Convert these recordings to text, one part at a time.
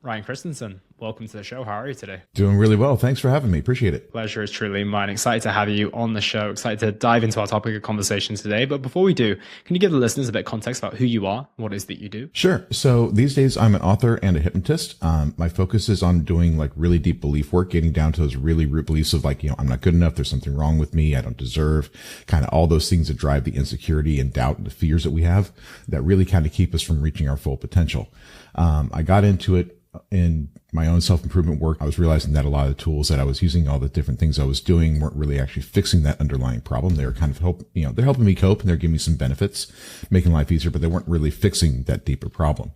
Ryan Christensen, welcome to the show. How are you today? Doing really well. Thanks for having me. Appreciate it. Pleasure is truly mine. Excited to have you on the show. Excited to dive into our topic of conversation today. But before we do, can you give the listeners a bit of context about who you are, what it is that you do? Sure. So these days I'm an author and a hypnotist. My focus is on doing like really deep belief work, getting down to those really root beliefs of like, I'm not good enough. There's something wrong with me. I don't deserve, kind of all those things that drive the insecurity and doubt and the fears that we have that really kind of keep us from reaching our full potential. I got into it in my own self-improvement work. I was realizing that a lot of the tools that I was using, all the different things I was doing weren't really actually fixing that underlying problem. They were kind of they're helping me cope and they're giving me some benefits, making life easier, but they weren't really fixing that deeper problem.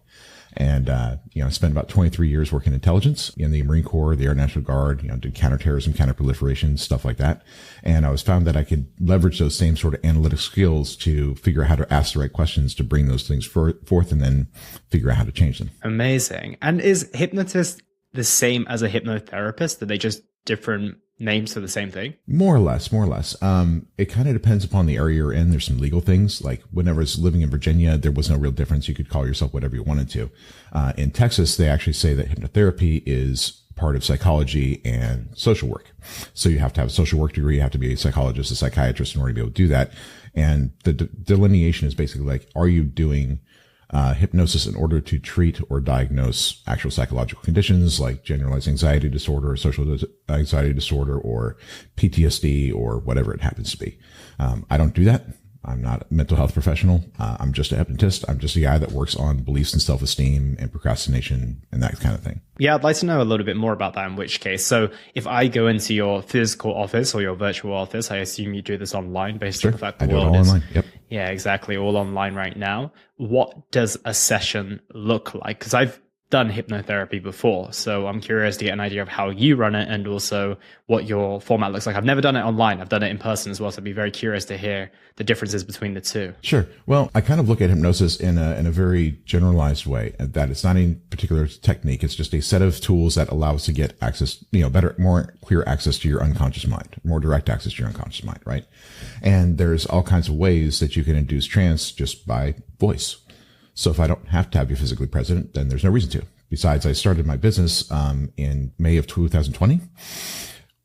And, I spent about 23 years working intelligence in the Marine Corps, the Air National Guard, did counterterrorism, counterproliferation, stuff like that. And I was found that I could leverage those same sort of analytic skills to figure out how to ask the right questions to bring those things forth and then figure out how to change them. Amazing. And is hypnotist the same as a hypnotherapist? Are they just different names for the same thing? More or less. It kind of depends upon the area you're in. There's some legal things. Like whenever I was living in Virginia, there was no real difference. You could call yourself whatever you wanted to. In Texas, they actually say that hypnotherapy is part of psychology and social work. So you have to have a social work degree. You have to be a psychologist, a psychiatrist in order to be able to do that. And the delineation is basically like, are you doing hypnosis in order to treat or diagnose actual psychological conditions like generalized anxiety disorder or social anxiety disorder or PTSD or whatever it happens to be. I don't do that. I'm not a mental health professional. I'm just a hypnotist. I'm just a guy that works on beliefs and self-esteem and procrastination and that kind of thing. Yeah, I'd like to know a little bit more about that, in which case. So if I go into your physical office or your virtual office, I assume you do this online based on the fact the world is online. Yep. Yeah, exactly. All online right now. What does a session look like? Because I've done hypnotherapy before, so I'm curious to get an idea of how you run it and also what your format looks like. I've never done it online. I've done it in person as well, so I'd be very curious to hear the differences between the two. Sure. Well, I kind of look at hypnosis in a very generalized way, that it's not any particular technique. It's just a set of tools that allow us to get access, better, more clear access to your unconscious mind, more direct access to your unconscious mind, right? And there's all kinds of ways that you can induce trance just by voice. So if I don't have to have you physically present, then there's no reason to. Besides, I started my business in May of 2020,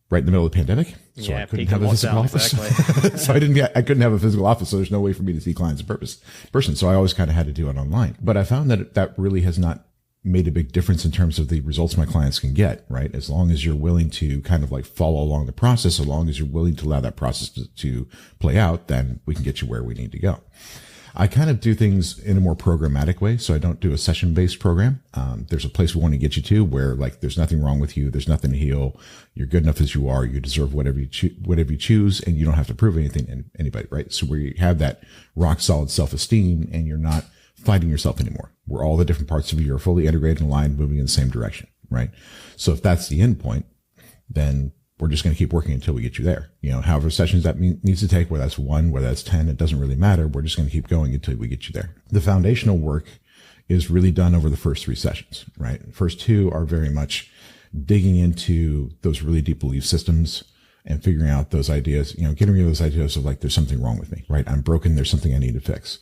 right in the middle of the pandemic. So I couldn't have a physical office. Exactly. So I couldn't have a physical office. So there's no way for me to see clients in person. So I always kind of had to do it online. But I found that that really has not made a big difference in terms of the results my clients can get, right? As long as you're willing to kind of like follow along the process, as long as you're willing to allow that process to play out, then we can get you where we need to go. I kind of do things in a more programmatic way. So I don't do a session-based program. There's a place we want to get you to where like there's nothing wrong with you. There's nothing to heal. You're good enough as you are. You deserve whatever you choose, and you don't have to prove anything to anybody, right? So where you have that rock solid self-esteem and you're not fighting yourself anymore, where all the different parts of you are fully integrated and aligned, moving in the same direction, right? So if that's the end point, then we're just going to keep working until we get you there. However sessions that needs to take, whether that's 1, whether that's 10, it doesn't really matter. We're just going to keep going until we get you there. The foundational work is really done over the first 3 sessions, right? The first 2 are very much digging into those really deep belief systems and figuring out those ideas, getting rid of those ideas of like, there's something wrong with me, right? I'm broken. There's something I need to fix.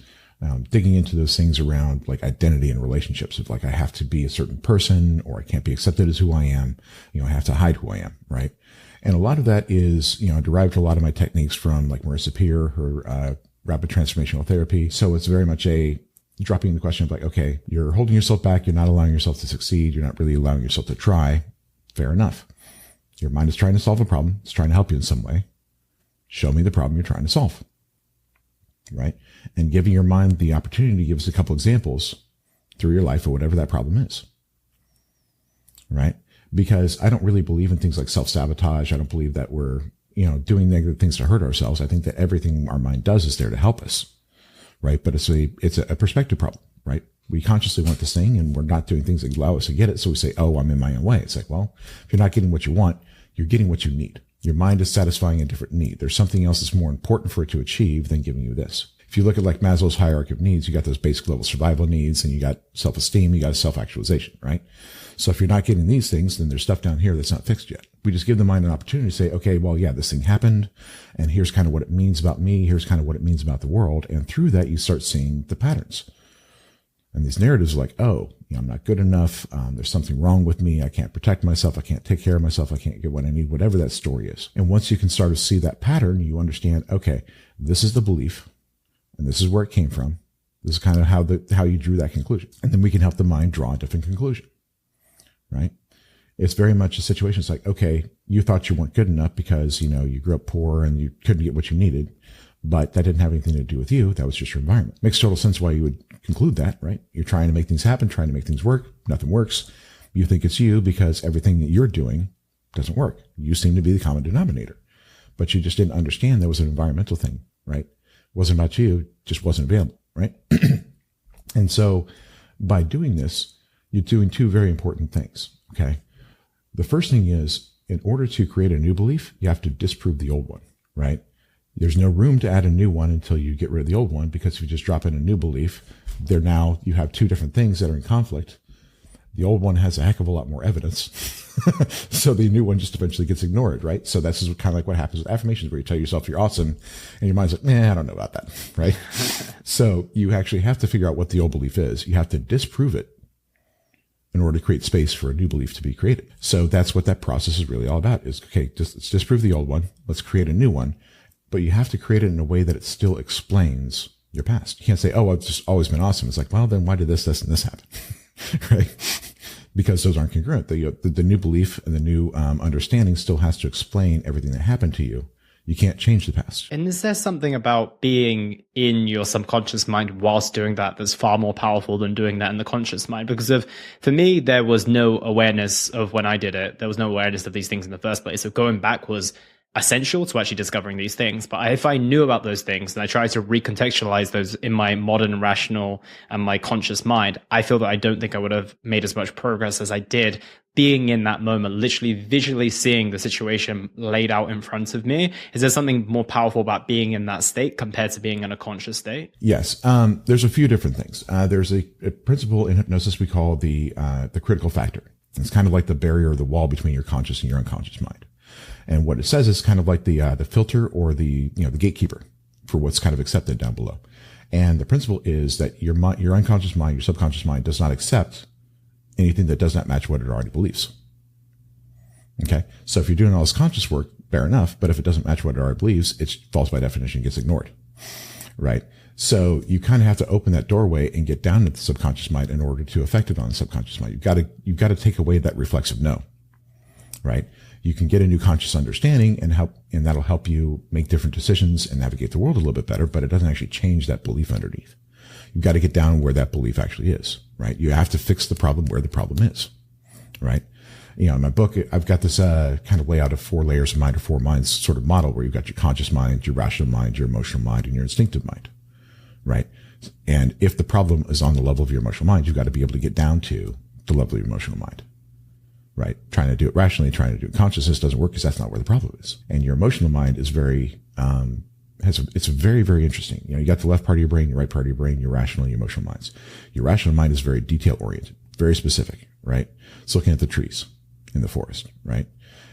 Digging into those things around like identity and relationships of like, I have to be a certain person or I can't be accepted as who I am. I have to hide who I am, right? And a lot of that is, derived a lot of my techniques from like Marissa Peer, her rapid transformational therapy. So it's very much a dropping the question of like, okay, you're holding yourself back. You're not allowing yourself to succeed. You're not really allowing yourself to try. Fair enough. Your mind is trying to solve a problem. It's trying to help you in some way. Show me the problem you're trying to solve. Right? And giving your mind the opportunity to give us a couple examples through your life of whatever that problem is. Right? Because I don't really believe in things like self-sabotage. I don't believe that we're, doing negative things to hurt ourselves. I think that everything our mind does is there to help us. Right? But it's a perspective problem, right? We consciously want this thing and we're not doing things that allow us to get it. So we say, oh, I'm in my own way. It's like, well, if you're not getting what you want, you're getting what you need. Your mind is satisfying a different need. There's something else that's more important for it to achieve than giving you this. If you look at like Maslow's hierarchy of needs, you got those basic level survival needs and you got self-esteem, you got self-actualization, right? So if you're not getting these things, then there's stuff down here that's not fixed yet. We just give the mind an opportunity to say, okay, well, yeah, this thing happened and here's kind of what it means about me. Here's kind of what it means about the world. And through that, you start seeing the patterns. And these narratives are like, oh, I'm not good enough. There's something wrong with me. I can't protect myself. I can't take care of myself. I can't get what I need, whatever that story is. And once you can start to see that pattern, you understand, okay, this is the belief and this is where it came from. This is kind of how you drew that conclusion. And then we can help the mind draw a different conclusion, right? It's very much a situation. It's like, okay, you thought you weren't good enough because, you grew up poor and you couldn't get what you needed, but that didn't have anything to do with you. That was just your environment. Makes total sense why you would conclude that, right? You're trying to make things happen, trying to make things work. Nothing works. You think it's you because everything that you're doing doesn't work. You seem to be the common denominator, but you just didn't understand that was an environmental thing, right? It wasn't about you, just wasn't available, right? And so by doing this, you're doing two very important things, okay? The first thing is, in order to create a new belief, you have to disprove the old one, right? There's no room to add a new one until you get rid of the old one, because if you just drop in a new belief, you have two different things that are in conflict. The old one has a heck of a lot more evidence. So the new one just eventually gets ignored, right? So that's kind of like what happens with affirmations, where you tell yourself you're awesome and your mind's like, I don't know about that, right? So you actually have to figure out what the old belief is. You have to disprove it in order to create space for a new belief to be created. So that's what that process is really all about, is, okay, let's disprove the old one. Let's create a new one. But you have to create it in a way that it still explains your past. You can't say, oh, I've just always been awesome. It's like, well, then why did this, and this happen? Right? Because those aren't congruent. The new belief and the new understanding still has to explain everything that happened to you. You can't change the past. And is there something about being in your subconscious mind whilst doing that that's far more powerful than doing that in the conscious mind? Because for me, there was no awareness of when I did it. There was no awareness of these things in the first place. So going back was essential to actually discovering these things. But if I knew about those things and I tried to recontextualize those in my modern rational and my conscious mind, I feel that I don't think I would have made as much progress as I did being in that moment, literally visually seeing the situation laid out in front of me. Is there something more powerful about being in that state compared to being in a conscious state? Yes. There's a few different things. There's a principle in hypnosis we call the critical factor. It's kind of like the barrier or the wall between your conscious and your unconscious mind. And what it says is kind of like the filter or the gatekeeper for what's kind of accepted down below. And the principle is that your unconscious mind, your subconscious mind, does not accept anything that does not match what it already believes. Okay. So if you're doing all this conscious work, fair enough. But if it doesn't match what it already believes, it falls by definition, gets ignored. Right. So you kind of have to open that doorway and get down to the subconscious mind in order to affect it on the subconscious mind. You've got to take away that reflexive no. Right. You can get a new conscious understanding and that'll help you make different decisions and navigate the world a little bit better, but it doesn't actually change that belief underneath. You've got to get down where that belief actually is, right? You have to fix the problem where the problem is, right? In my book, I've got this kind of layout of 4 layers of mind, or 4 minds sort of model, where you've got your conscious mind, your rational mind, your emotional mind, and your instinctive mind, right? And if the problem is on the level of your emotional mind, you've got to be able to get down to the level of your emotional mind. Right? Trying to do it rationally, trying to do it consciousness doesn't work, because that's not where the problem is. And your emotional mind is very, it's very, very interesting. You got the left part of your brain, your right part of your brain, your rational and your emotional minds. Your rational mind is very detail oriented, very specific, right? It's looking at the trees in the forest, right?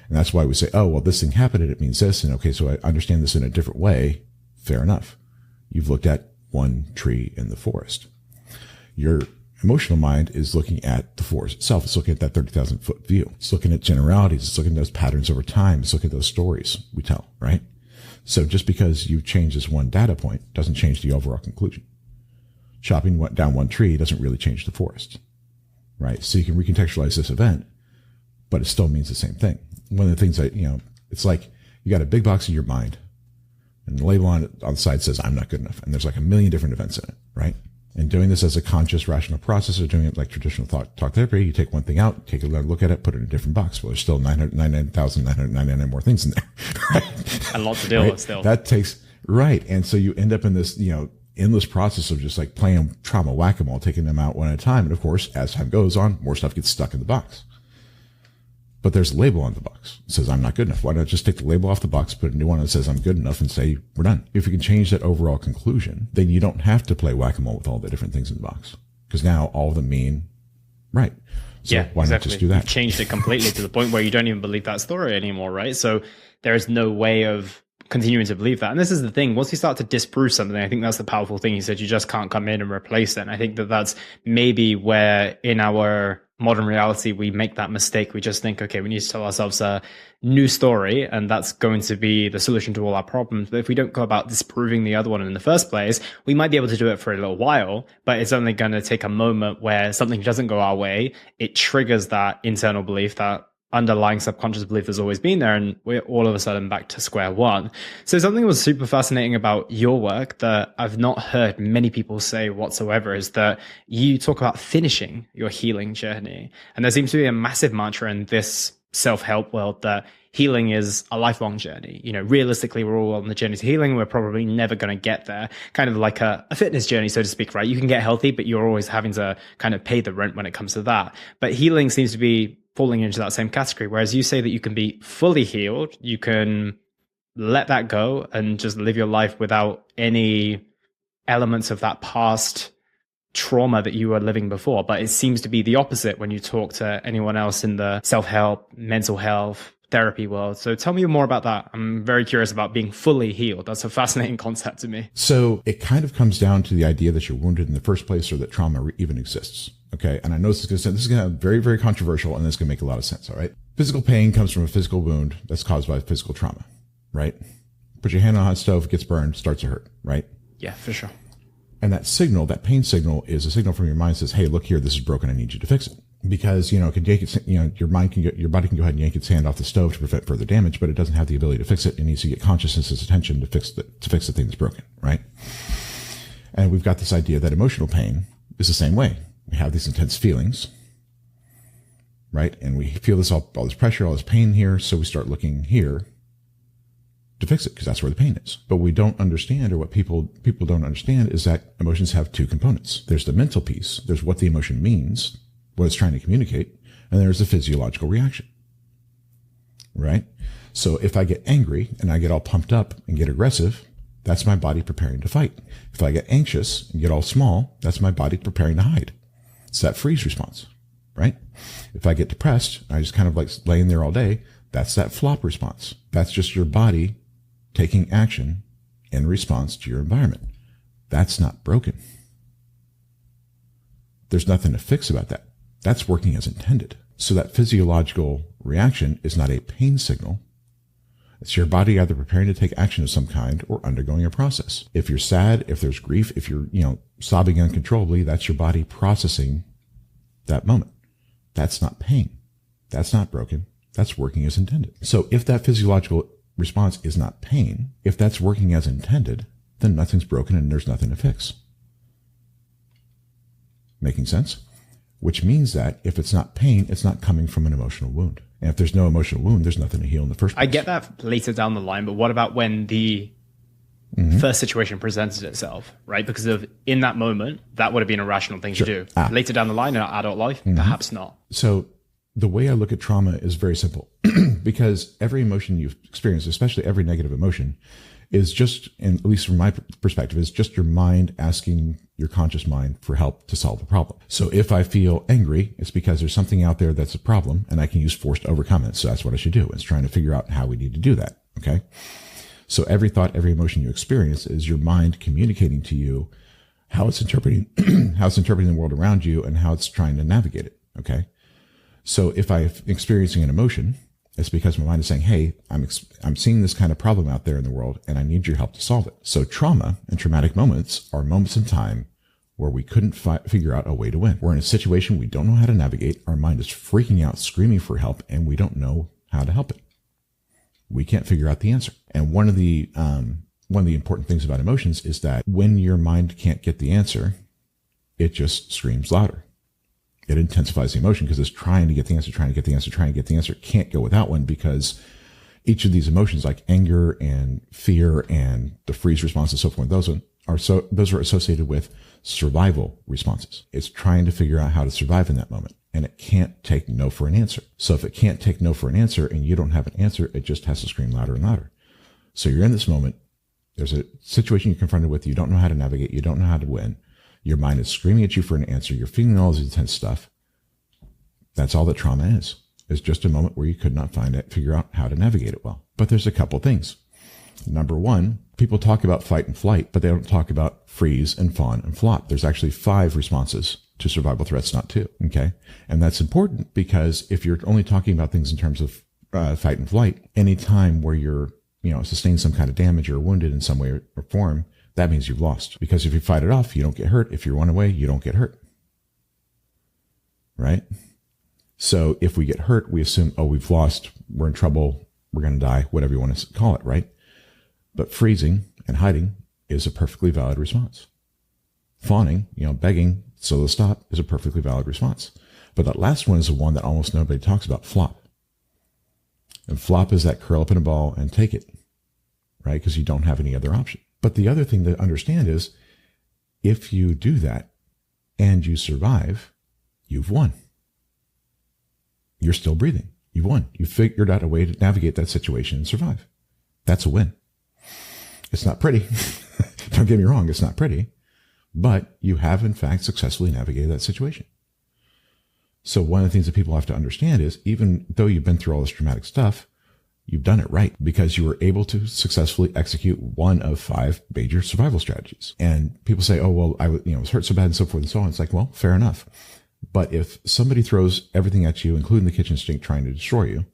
And that's why we say, oh, well, this thing happened and it means this. And okay, so I understand this in a different way. Fair enough. You've looked at one tree in the forest. Your emotional mind is looking at the forest itself. It's looking at that 30,000 foot view. It's looking at generalities. It's looking at those patterns over time. It's looking at those stories we tell, right? So just because you change this one data point doesn't change the overall conclusion. Chopping down one tree doesn't really change the forest, right? So you can recontextualize this event, but it still means the same thing. One of the things that, it's like you got a big box in your mind and the label on the side says, I'm not good enough. And there's like a million different events in it, right? And doing this as a conscious, rational process, or doing it like traditional talk therapy, you take one thing out, take a look at it, put it in a different box. Well, there's still 999,999 more things in there. Right? A lot to deal with still. That takes, right. And so you end up in this, endless process of just like playing trauma whack-a-mole, taking them out one at a time. And of course, as time goes on, more stuff gets stuck in the box. But there's a label on the box. It says, I'm not good enough. Why not just take the label off the box, put a new one that says I'm good enough, and say, we're done. If you can change that overall conclusion, then you don't have to play whack-a-mole with all the different things in the box. Because now all of them mean right. So yeah, why exactly. not just do that? You've changed it completely to the point where you don't even believe that story anymore, right? So there is no way of continuing to believe that. And this is the thing, once you start to disprove something, I think that's the powerful thing. You said you just can't come in and replace it. And I think that that's maybe where in our modern reality, we make that mistake. We just think, okay, we need to tell ourselves a new story, and that's going to be the solution to all our problems. But if we don't go about disproving the other one in the first place, we might be able to do it for a little while, but it's only going to take a moment where something doesn't go our way. It triggers that internal belief, that underlying subconscious belief has always been there, and we're all of a sudden back to square one. So something that was super fascinating about your work that I've not heard many people say whatsoever is that you talk about finishing your healing journey. And there seems to be a massive mantra in this self-help world that healing is a lifelong journey. You know, realistically, we're all on the journey to healing. We're probably never going to get there. Kind of like a fitness journey, so to speak, right? You can get healthy, but you're always having to kind of pay the rent when it comes to that. But healing seems to be falling into that same category. Whereas you say that you can be fully healed, you can let that go and just live your life without any elements of that past trauma that you were living before. But it seems to be the opposite when you talk to anyone else in the self-help, mental health, therapy world. So tell me more about that. I'm very curious about being fully healed. That's a fascinating concept to me. So it kind of comes down to the idea that you're wounded in the first place or that trauma even exists. Okay. And I know this is going to be very, very controversial, and this is going to make a lot of sense. All right. Physical pain comes from a physical wound that's caused by physical trauma, right? Put your hand on a hot stove, gets burned, starts to hurt, right? Yeah, for sure. And that signal, that pain signal, is a signal from your mind that says, hey, look here, this is broken. I need you to fix it. Because, you know, it can yank it, you know, your body can go ahead and yank its hand off the stove to prevent further damage, but it doesn't have the ability to fix it. It needs to get consciousness and attention to fix the thing that's broken, right? And we've got this idea that emotional pain is the same way. We have these intense feelings, right? And we feel this all this pressure, all this pain here. So we start looking here to fix it, because that's where the pain is. But we don't understand, or what people don't understand, is that emotions have two components. There's the mental piece. There's what the emotion means, what it's trying to communicate, and there's the physiological reaction, right? So if I get angry and I get all pumped up and get aggressive, that's my body preparing to fight. If I get anxious and get all small, that's my body preparing to hide. It's that freeze response, right? If I get depressed, I just kind of like laying there all day, that's that flop response. That's just your body taking action in response to your environment. That's not broken. There's nothing to fix about that. That's working as intended. So that physiological reaction is not a pain signal. It's your body either preparing to take action of some kind or undergoing a process. If you're sad, if there's grief, if you're, sobbing uncontrollably, that's your body processing that moment. That's not pain. That's not broken. That's working as intended. So if that physiological response is not pain, if that's working as intended, then nothing's broken and there's nothing to fix. Making sense? Which means that if it's not pain, it's not coming from an emotional wound. And if there's no emotional wound, there's nothing to heal in the first place. I get that later down the line, but what about when the first situation presented itself, right? Because in that moment, that would have been a rational thing to do. Later down the line in our adult life, perhaps not. So the way I look at trauma is very simple. Because every emotion you've experienced, especially every negative emotion, is just, and at least from my perspective, is just your mind asking your conscious mind for help to solve a problem. So if I feel angry, it's because there's something out there that's a problem and I can use force to overcome it. So that's what I should do. It's trying to figure out how we need to do that. Okay. So every thought, every emotion you experience is your mind communicating to you how it's interpreting, the world around you and how it's trying to navigate it. Okay. So if I'm experiencing an emotion, it's because my mind is saying, hey, I'm seeing this kind of problem out there in the world and I need your help to solve it. So trauma and traumatic moments are moments in time where we couldn't figure out a way to win. We're in a situation we don't know how to navigate. Our mind is freaking out, screaming for help, and we don't know how to help it. We can't figure out the answer. And one of the important things about emotions is that when your mind can't get the answer, it just screams louder. It intensifies the emotion because it's trying to get the answer, It can't go without one because each of these emotions, like anger and fear and the freeze response and so forth, those are associated with survival responses. It's trying to figure out how to survive in that moment, and it can't take no for an answer. So if it can't take no for an answer and you don't have an answer, it just has to scream louder and louder. So you're in this moment. There's a situation you're confronted with. You don't know how to navigate. You don't know how to win. Your mind is screaming at you for an answer. You're feeling all this intense stuff. That's all that trauma is. It's just a moment where you could not figure out how to navigate it well. But there's a couple things. Number one, people talk about fight and flight, but they don't talk about freeze and fawn and flop. There's actually 5 responses to survival threats, not 2. Okay. And that's important because if you're only talking about things in terms of fight and flight, any time where you're, sustain some kind of damage or wounded in some way or form, that means you've lost. Because if you fight it off, you don't get hurt. If you run away, you don't get hurt. Right? So if we get hurt, we assume, oh, we've lost, we're in trouble, we're going to die, whatever you want to call it, right? But freezing and hiding is a perfectly valid response. Fawning, begging so they'll stop, is a perfectly valid response. But that last one is the one that almost nobody talks about, flop. And flop is that curl up in a ball and take it, right? Because you don't have any other option. But the other thing to understand is if you do that and you survive, you've won. You're still breathing. You've won. You figured out a way to navigate that situation and survive. That's a win. It's not pretty. Don't get me wrong. It's not pretty, but you have in fact successfully navigated that situation. So one of the things that people have to understand is even though you've been through all this traumatic stuff, you've done it right because you were able to successfully execute one of 5 major survival strategies. And people say, oh, well, I was hurt so bad and so forth and so on. It's like, well, fair enough. But if somebody throws everything at you, including the kitchen sink trying to destroy you,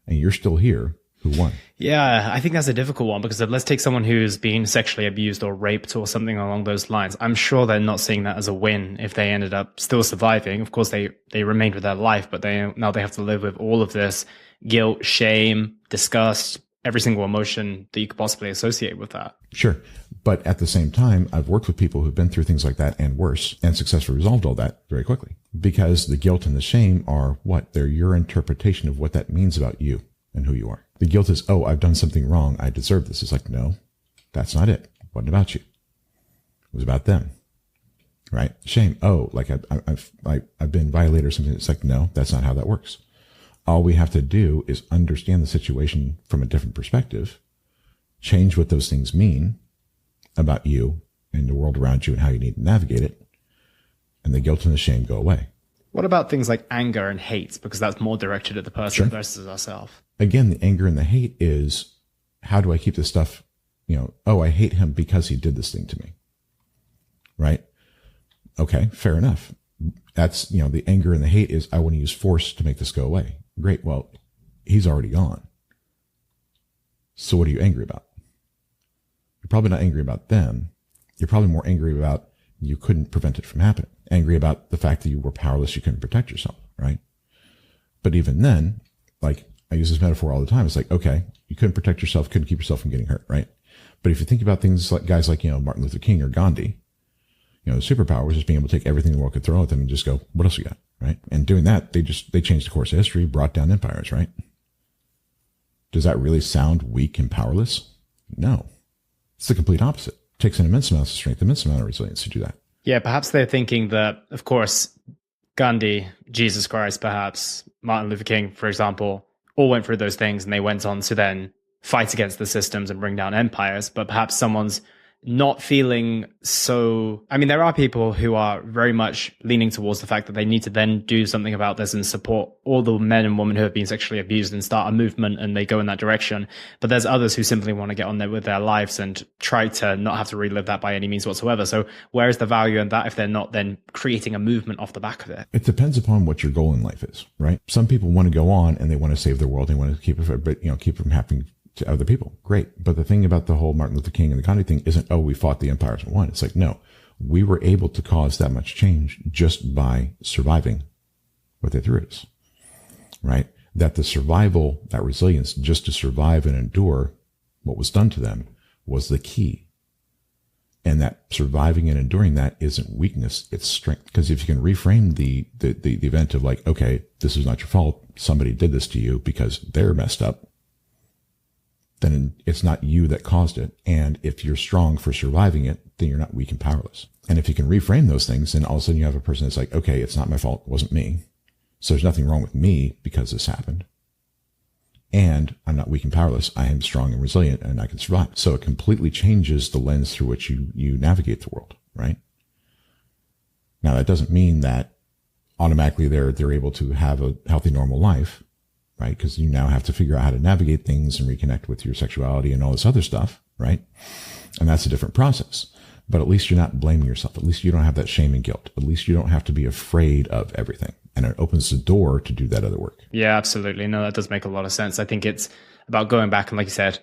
and you're still here, who won? Yeah, I think that's a difficult one because let's take someone who's been sexually abused or raped or something along those lines. I'm sure they're not seeing that as a win if they ended up still surviving. Of course, they remained with their life, but now they have to live with all of this guilt, shame, disgust, every single emotion that you could possibly associate with that. Sure. But at the same time, I've worked with people who've been through things like that and worse and successfully resolved all that very quickly because the guilt and the shame are what? They're your interpretation of what that means about you and who you are. The guilt is, oh, I've done something wrong. I deserve this. It's like, no, that's not it. It wasn't about you. It was about them. Right? Shame. Oh, like I've been violated or something. It's like, no, that's not how that works. All we have to do is understand the situation from a different perspective, change what those things mean about you and the world around you and how you need to navigate it, and the guilt and the shame go away. What about things like anger and hate? Because that's more directed at the person versus ourselves. Again, the anger and the hate is, how do I keep this stuff, oh, I hate him because he did this thing to me. Right? Okay, fair enough. That's, the anger and the hate is, I want to use force to make this go away. Great. Well, he's already gone. So what are you angry about? You're probably not angry about them. You're probably more angry about you couldn't prevent it from happening. Angry about the fact that you were powerless. You couldn't protect yourself. Right. But even then, like I use this metaphor all the time. It's like, okay, you couldn't protect yourself, couldn't keep yourself from getting hurt. Right. But if you think about things like guys like, Martin Luther King or Gandhi, the superpower was just being able to take everything the world could throw at them and just go, what else you got? Right. And doing that, they changed the course of history, brought down empires. Right. Does that really sound weak and powerless? No, it's the complete opposite. It takes an immense amount of strength, immense amount of resilience to do that. Yeah. Perhaps they're thinking that, of course, Gandhi, Jesus Christ, perhaps Martin Luther King, for example, all went through those things and they went on to then fight against the systems and bring down empires. But perhaps someone's not feeling so, there are people who are very much leaning towards the fact that they need to then do something about this and support all the men and women who have been sexually abused and start a movement and they go in that direction. But there's others who simply want to get on there with their lives and try to not have to relive that by any means whatsoever. So where is the value in that if they're not then creating a movement off the back of it? It depends upon what your goal in life is, right? Some people want to go on and they want to save the world. They want to keep it, keep it from happening to other people. Great. But the thing about the whole Martin Luther King and the Gandhi thing isn't, oh, we fought the empires and won. It's like, no, we were able to cause that much change just by surviving what they threw at us, right? That the survival, that resilience, just to survive and endure what was done to them was the key. And that surviving and enduring that isn't weakness, it's strength. Because if you can reframe the event of like, okay, this is not your fault. Somebody did this to you because they're messed up. Then it's not you that caused it. And if you're strong for surviving it, then you're not weak and powerless. And if you can reframe those things, then all of a sudden you have a person that's like, okay, it's not my fault. It wasn't me. So there's nothing wrong with me because this happened. And I'm not weak and powerless. I am strong and resilient and I can survive. So it completely changes the lens through which you navigate the world, right? Now that doesn't mean that automatically they're able to have a healthy, normal life. right? Because you now have to figure out how to navigate things and reconnect with your sexuality and all this other stuff, right? And that's a different process. But at least you're not blaming yourself. At least you don't have that shame and guilt. At least you don't have to be afraid of everything. And it opens the door to do that other work. Yeah, absolutely. No, that does make a lot of sense. I think it's about going back and, like you said,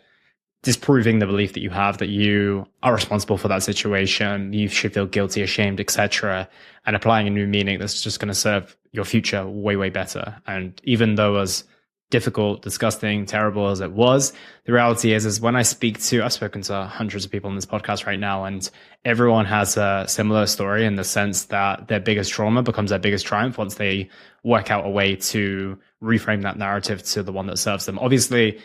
disproving the belief that you have that you are responsible for that situation, you should feel guilty, ashamed, etc., and applying a new meaning that's just going to serve your future way, way better. And even though as difficult, disgusting, terrible as it was, the reality is when I speak to, I've spoken to hundreds of people on this podcast right now, and everyone has a similar story in the sense that their biggest trauma becomes their biggest triumph once they work out a way to reframe that narrative to the one that serves them. Obviously,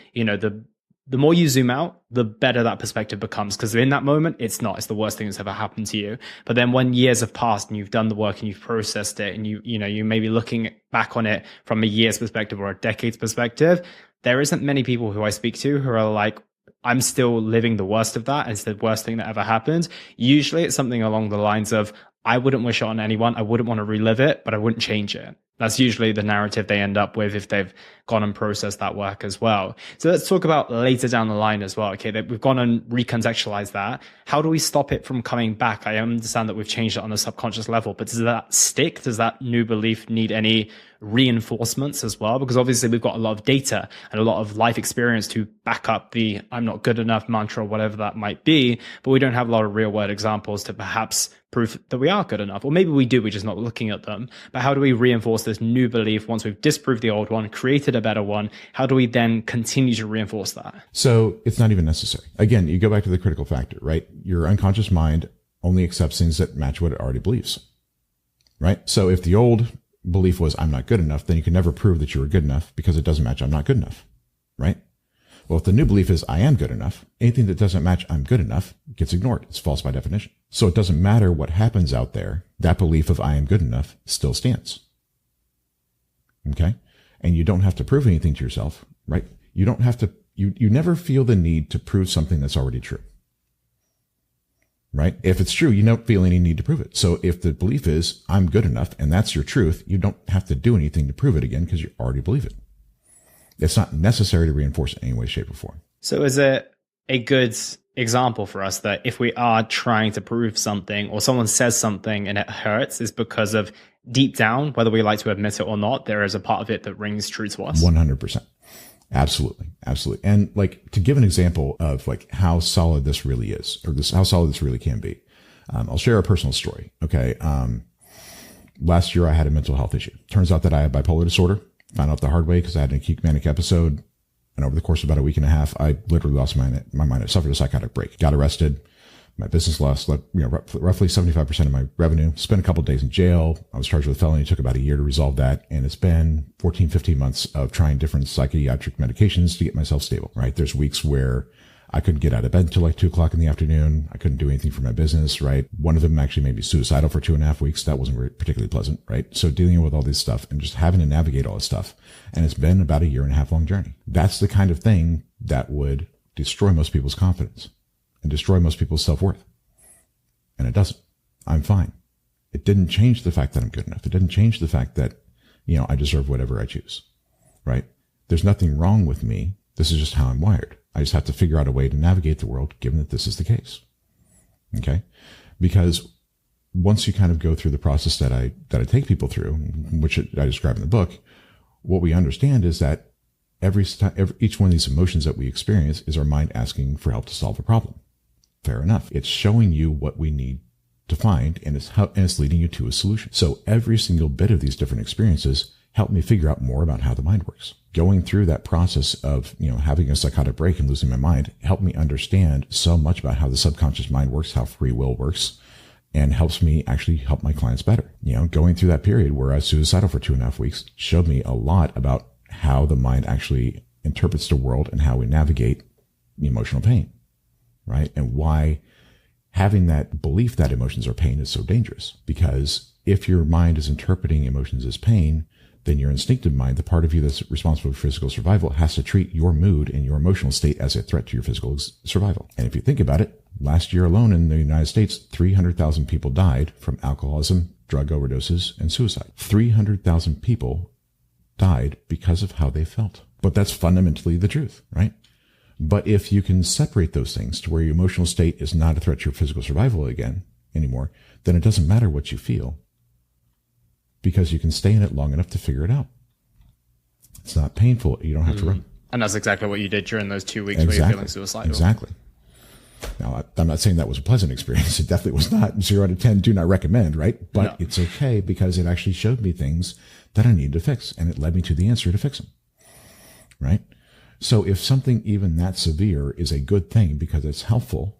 the more you zoom out, the better that perspective becomes, because in that moment, it's the worst thing that's ever happened to you. But then when years have passed and you've done the work and you've processed it, and you may be looking back on it from a year's perspective or a decade's perspective, there isn't many people who I speak to who are like, I'm still living the worst of that. It's the worst thing that ever happened. Usually it's something along the lines of, I wouldn't wish it on anyone. I wouldn't want to relive it, but I wouldn't change it. That's usually the narrative they end up with if they've gone and processed that work as well. So let's talk about later down the line as well. Okay, that we've gone and recontextualized that. How do we stop it from coming back? I understand that we've changed it on a subconscious level, but does that stick? Does that new belief need any reinforcements as well? Because obviously we've got a lot of data and a lot of life experience to back up the I'm not good enough mantra, or whatever that might be, but we don't have a lot of real world examples to perhaps prove that we are good enough. Or maybe we do, we're just not looking at them. But how do we reinforce this new belief once we've disproved the old one, created a better one? How do we then continue to reinforce that? So it's not even necessary. Again, you go back to the critical factor, right? Your unconscious mind only accepts things that match what it already believes, right? So if the old belief was I'm not good enough, then you can never prove that you were good enough because it doesn't match I'm not good enough, right? Well, if the new belief is I am good enough, anything that doesn't match I'm good enough gets ignored. It's false by definition. So it doesn't matter what happens out there. That belief of I am good enough still stands. Okay? And you don't have to prove anything to yourself, right? You don't have to, you never feel the need to prove something that's already true, right? If it's true, you don't feel any need to prove it. So if the belief is I'm good enough and that's your truth, you don't have to do anything to prove it again because you already believe it. It's not necessary to reinforce it in any way, shape, or form. So is it a good example for us that if we are trying to prove something or someone says something and it hurts, is because of deep down, whether we like to admit it or not, there is a part of it that rings true to us? 100%. Absolutely. Absolutely. And like, to give an example of like how solid this really is, or how solid this really can be, I'll share a personal story. Okay. Last year I had a mental health issue. Turns out that I have bipolar disorder. Found out the hard way because I had an acute manic episode. And over the course of about a week and a half, I literally lost my mind. I suffered a psychotic break, got arrested. My business lost, roughly 75% of my revenue. Spent a couple of days in jail. I was charged with a felony. It took about a year to resolve that. And it's been 14, 15 months of trying different psychiatric medications to get myself stable, right? There's weeks where I couldn't get out of bed until like 2:00 in the afternoon. I couldn't do anything for my business, right? One of them actually made me suicidal for 2.5 weeks. That wasn't particularly pleasant, right? So dealing with all this stuff and just having to navigate all this stuff. And it's been about a 1.5 year long journey. That's the kind of thing that would destroy most people's confidence and destroy most people's self-worth. And it doesn't. I'm fine. It didn't change the fact that I'm good enough. It didn't change the fact that, I deserve whatever I choose, right? There's nothing wrong with me. This is just how I'm wired. I just have to figure out a way to navigate the world, given that this is the case. Okay? Because once you kind of go through the process that I take people through, which I describe in the book, what we understand is that each one of these emotions that we experience is our mind asking for help to solve a problem. Fair enough. It's showing you what we need to find, and it's leading you to a solution. So every single bit of these different experiences helped me figure out more about how the mind works. Going through that process of, having a psychotic break and losing my mind helped me understand so much about how the subconscious mind works, how free will works, and helps me actually help my clients better. Going through that period where I was suicidal for 2.5 weeks showed me a lot about how the mind actually interprets the world and how we navigate emotional pain, right? And why having that belief that emotions are pain is so dangerous. Because if your mind is interpreting emotions as pain, then your instinctive mind, the part of you that's responsible for physical survival, has to treat your mood and your emotional state as a threat to your physical survival. And if you think about it, last year alone in the United States, 300,000 people died from alcoholism, drug overdoses, and suicide. 300,000 people died because of how they felt. But that's fundamentally the truth, right? But if you can separate those things to where your emotional state is not a threat to your physical survival anymore, then it doesn't matter what you feel, because you can stay in it long enough to figure it out. It's not painful. You don't have to run. And that's exactly what you did during those 2 weeks where you're feeling suicidal. Exactly. Now, I'm not saying that was a pleasant experience. It definitely was not. 0 out of 10, do not recommend, right? But It's okay, because it actually showed me things that I needed to fix, and it led me to the answer to fix them, right? So if something even that severe is a good thing because it's helpful,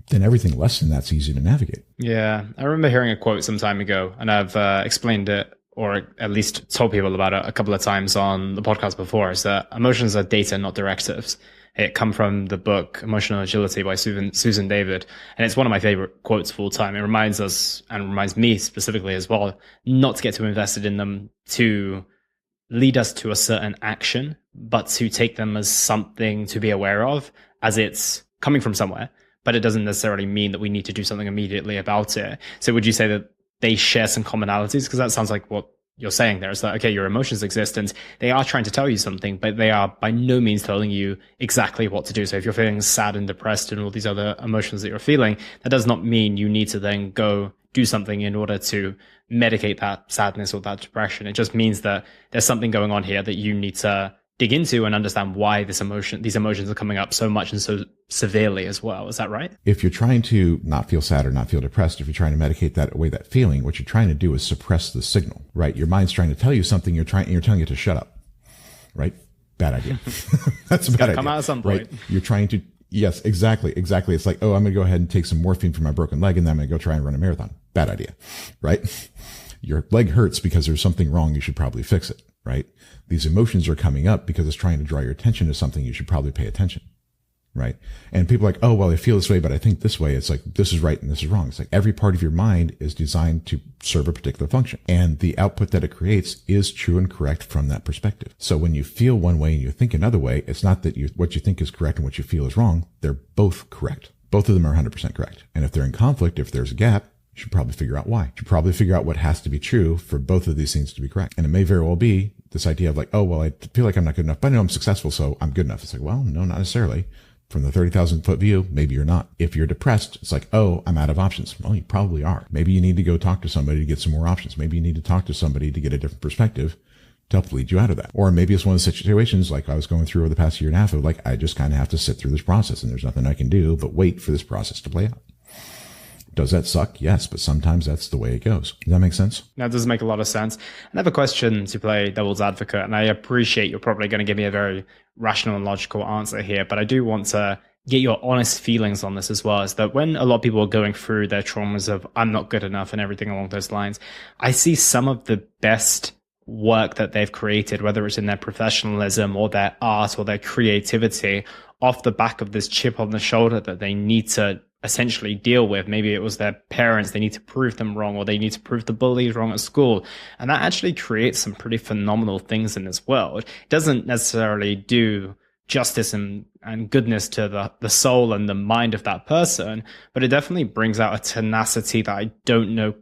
then everything less than that's easy to navigate. Yeah. I remember hearing a quote some time ago, and I've explained it, or at least told people about it a couple of times on the podcast before, is that emotions are data, not directives. It come from the book Emotional Agility by Susan David. And it's one of my favorite quotes of all time. It reminds us, and reminds me specifically as well, not to get too invested in them to lead us to a certain action, but to take them as something to be aware of, as it's coming from somewhere, but it doesn't necessarily mean that we need to do something immediately about it. So would you say that they share some commonalities? Because that sounds like what you're saying there is that, okay, your emotions exist and they are trying to tell you something, but they are by no means telling you exactly what to do. So if you're feeling sad and depressed and all these other emotions that you're feeling, that does not mean you need to then go do something in order to medicate that sadness or that depression. It just means that there's something going on here that you need to dig into and understand why these emotions are coming up so much and so severely as well. Is that right? If you're trying to not feel sad or not feel depressed, if you're trying to medicate that away, that feeling, what you're trying to do is suppress the signal, right? Your mind's trying to tell you something, you're telling it to shut up, right? Bad idea. That's a bad idea. Come out at some point. Right? You're trying to, yes, exactly. It's like, oh, I'm going to go ahead and take some morphine for my broken leg, and then I'm going to go try and run a marathon. Bad idea, right? Your leg hurts because there's something wrong. You should probably fix it, right? These emotions are coming up because it's trying to draw your attention to something. You should probably pay attention, right? And people are like, oh, well, I feel this way, but I think this way. It's like, this is right and this is wrong. It's like every part of your mind is designed to serve a particular function, and the output that it creates is true and correct from that perspective. So when you feel one way and you think another way, it's not that what you think is correct and what you feel is wrong. They're both correct. Both of them are 100% correct. And if they're in conflict, if there's a gap, you should probably figure out why. You should probably figure out what has to be true for both of these things to be correct. And it may very well be this idea of like, oh, well, I feel like I'm not good enough, but I know I'm successful, so I'm good enough. It's like, well, no, not necessarily. From the 30,000 foot view, maybe you're not. If you're depressed, it's like, oh, I'm out of options. Well, you probably are. Maybe you need to go talk to somebody to get some more options. Maybe you need to talk to somebody to get a different perspective to help lead you out of that. Or maybe it's one of the situations like I was going through over the past year and a half of like, I just kind of have to sit through this process and there's nothing I can do but wait for this process to play out. Does that suck? Yes, but sometimes that's the way it goes. Does that make sense? That does make a lot of sense. I have a question to play devil's advocate, and I appreciate you're probably going to give me a very rational and logical answer here, but I do want to get your honest feelings on this as well. Is that when a lot of people are going through their traumas of I'm not good enough and everything along those lines, I see some of the best work that they've created, whether it's in their professionalism or their art or their creativity, off the back of this chip on the shoulder that they need to essentially deal with. Maybe it was their parents, they need to prove them wrong, or they need to prove the bullies wrong at school. And that actually creates some pretty phenomenal things in this world. It doesn't necessarily do justice and goodness to the soul and the mind of that person, but it definitely brings out a tenacity that I don't know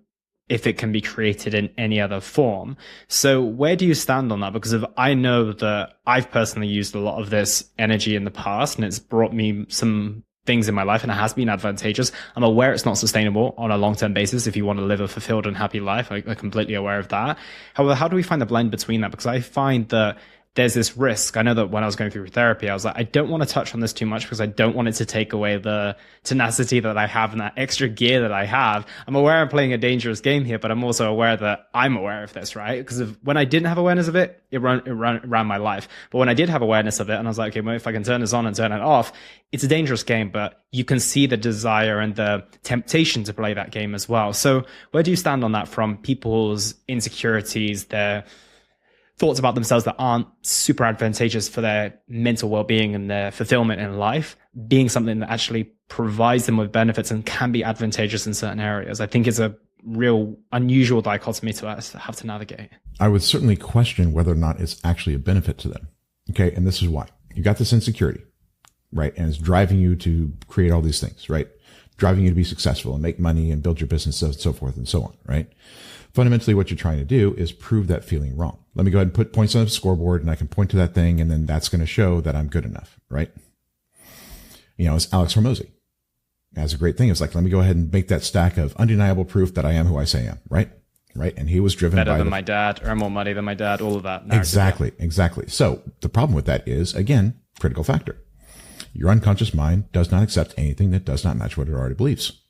if it can be created in any other form. So where do you stand on that? Because I know that I've personally used a lot of this energy in the past, and it's brought me some things in my life, and it has been advantageous. I'm aware it's not sustainable on a long-term basis if you want to live a fulfilled and happy life. I'm completely aware of that. However, how do we find the blend between that? Because I find that there's this risk. I know that when I was going through therapy, I was like, I don't want to touch on this too much because I don't want it to take away the tenacity that I have and that extra gear that I have. I'm aware I'm playing a dangerous game here, but I'm also aware that I'm aware of this, right? Because when I didn't have awareness of it, it ran my life. But when I did have awareness of it, and I was like, okay, well, if I can turn this on and turn it off, it's a dangerous game, but you can see the desire and the temptation to play that game as well. So where do you stand on that from people's insecurities, their thoughts about themselves that aren't super advantageous for their mental well-being and their fulfillment in life, being something that actually provides them with benefits and can be advantageous in certain areas? I think it's a real unusual dichotomy to us to have to navigate. I would certainly question whether or not it's actually a benefit to them. Okay. And this is why. You got this insecurity, right? And it's driving you to create all these things, right? Driving you to be successful and make money and build your business and so forth and so on, right? Fundamentally, what you're trying to do is prove that feeling wrong. Let me go ahead and put points on the scoreboard, and I can point to that thing, and then that's going to show that I'm good enough, right? It's Alex Hormozy. That's a great thing. It's like, let me go ahead and make that stack of undeniable proof that I am who I say I am, right? Right. And he was driven better by than my dad, earn more money than my dad, all of that. Exactly. So the problem with that is, again, critical factor. Your unconscious mind does not accept anything that does not match what it already believes.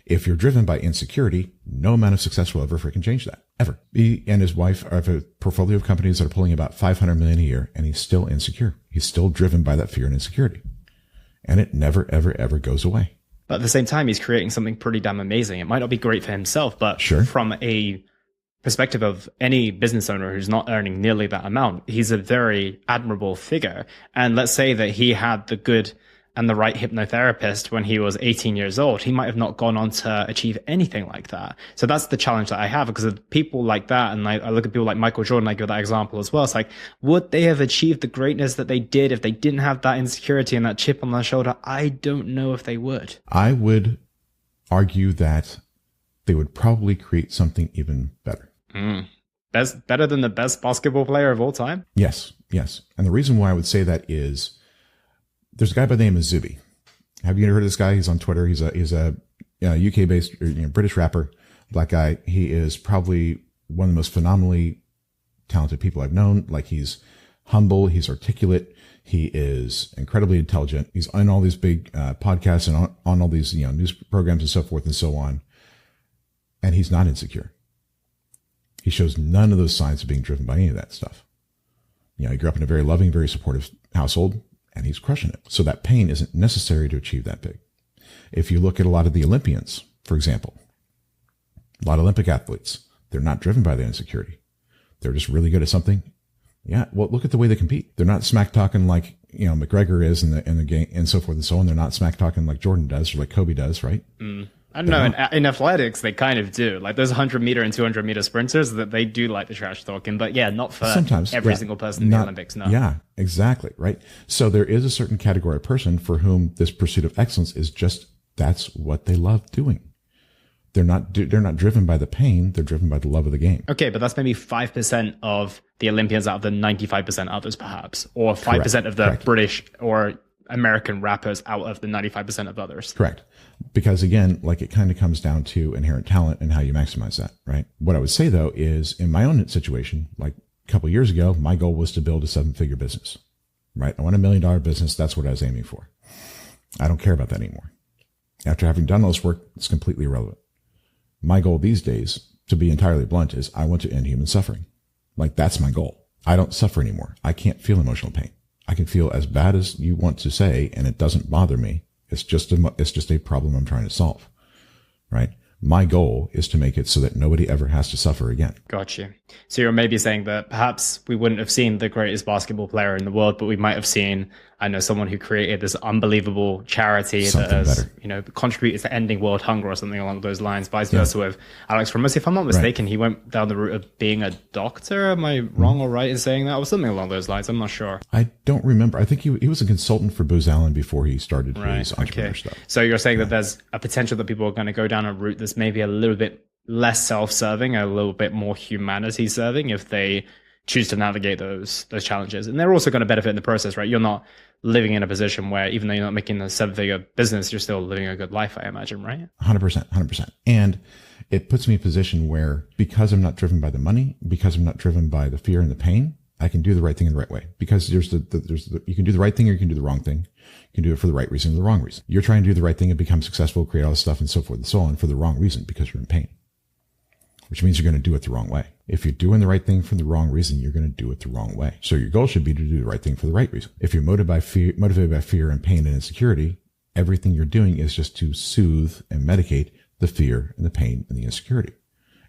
If you're driven by insecurity, no amount of success will ever freaking change that. Ever. He and his wife have a portfolio of companies that are pulling about $500 million a year, and he's still insecure. He's still driven by that fear and insecurity. And it never, ever, ever goes away. But at the same time, he's creating something pretty damn amazing. It might not be great for himself, but from a perspective of any business owner who's not earning nearly that amount, he's a very admirable figure. And let's say that he had the good and the right hypnotherapist when he was 18 years old, he might have not gone on to achieve anything like that. So that's the challenge that I have, because of people like that. And I look at people like Michael Jordan, I give that example as well. It's like, would they have achieved the greatness that they did if they didn't have that insecurity and that chip on their shoulder? I don't know if they would. I would argue that they would probably create something even better. Better than the best basketball player of all time? Yes. And the reason why I would say that is, there's a guy by the name of Zuby. Have you ever heard of this guy? He's on Twitter. He's a UK based British rapper, black guy. He is probably one of the most phenomenally talented people I've known. Like, he's humble, he's articulate, he is incredibly intelligent. He's on all these big podcasts and on all these news programs and so forth and so on. And he's not insecure. He shows none of those signs of being driven by any of that stuff. He grew up in a very loving, very supportive household, and he's crushing it. So that pain isn't necessary to achieve that big. If you look at a lot of the Olympians, for example, a lot of Olympic athletes, they're not driven by their insecurity. They're just really good at something. Yeah, well, look at the way they compete. They're not smack talking like McGregor is in the game and so forth and so on. They're not smack talking like Jordan does or like Kobe does, right? I don't know. In athletics, they kind of do. Like, there's 100-meter and 200-meter sprinters that they do like the trash talking, but not for every single person in the Olympics. No. Yeah, exactly. Right. So there is a certain category of person for whom this pursuit of excellence is just, that's what they love doing. They're not driven by the pain. They're driven by the love of the game. Okay, but that's maybe 5% of the Olympians out of the 95% others, perhaps, or 5% of the British or American rappers out of the 95% of others. Correct. Because again, like, it kind of comes down to inherent talent and how you maximize that, right? What I would say though is, in my own situation, like a couple of years ago, my goal was to build a 7-figure business, right? I want $1 million business. That's what I was aiming for. I don't care about that anymore. After having done all this work, it's completely irrelevant. My goal these days, to be entirely blunt, is I want to end human suffering. Like, that's my goal. I don't suffer anymore. I can't feel emotional pain. I can feel as bad as you want to say, and it doesn't bother me. It's just a problem I'm trying to solve, right? My goal is to make it so that nobody ever has to suffer again. Got you. So you're maybe saying that perhaps we wouldn't have seen the greatest basketball player in the world, but we might have seen, I know, someone who created this unbelievable charity that has, contributed to ending world hunger or something along those lines. Vice versa with Alex Hormozy. If I'm not mistaken, he went down the route of being a doctor. Am I wrong or right in saying that? Or something along those lines. I'm not sure. I don't remember. I think he was a consultant for Booz Allen before he started his entrepreneur stuff. So you're saying that there's a potential that people are going to go down a route that's maybe a little bit less self-serving, a little bit more humanity-serving if they choose to navigate those challenges. And they're also going to benefit in the process, right? You're not living in a position where, even though you're not making a 7-figure business, you're still living a good life, I imagine, right? 100%. And it puts me in a position where, because I'm not driven by the money, because I'm not driven by the fear and the pain, I can do the right thing in the right way. Because you can do the right thing or you can do the wrong thing. You can do it for the right reason or the wrong reason. You're trying to do the right thing and become successful, create all this stuff and so forth and so on for the wrong reason, because you're in pain, which means you're going to do it the wrong way. If you're doing the right thing for the wrong reason, you're going to do it the wrong way. So your goal should be to do the right thing for the right reason. If you're motivated by fear and pain and insecurity, everything you're doing is just to soothe and medicate the fear and the pain and the insecurity.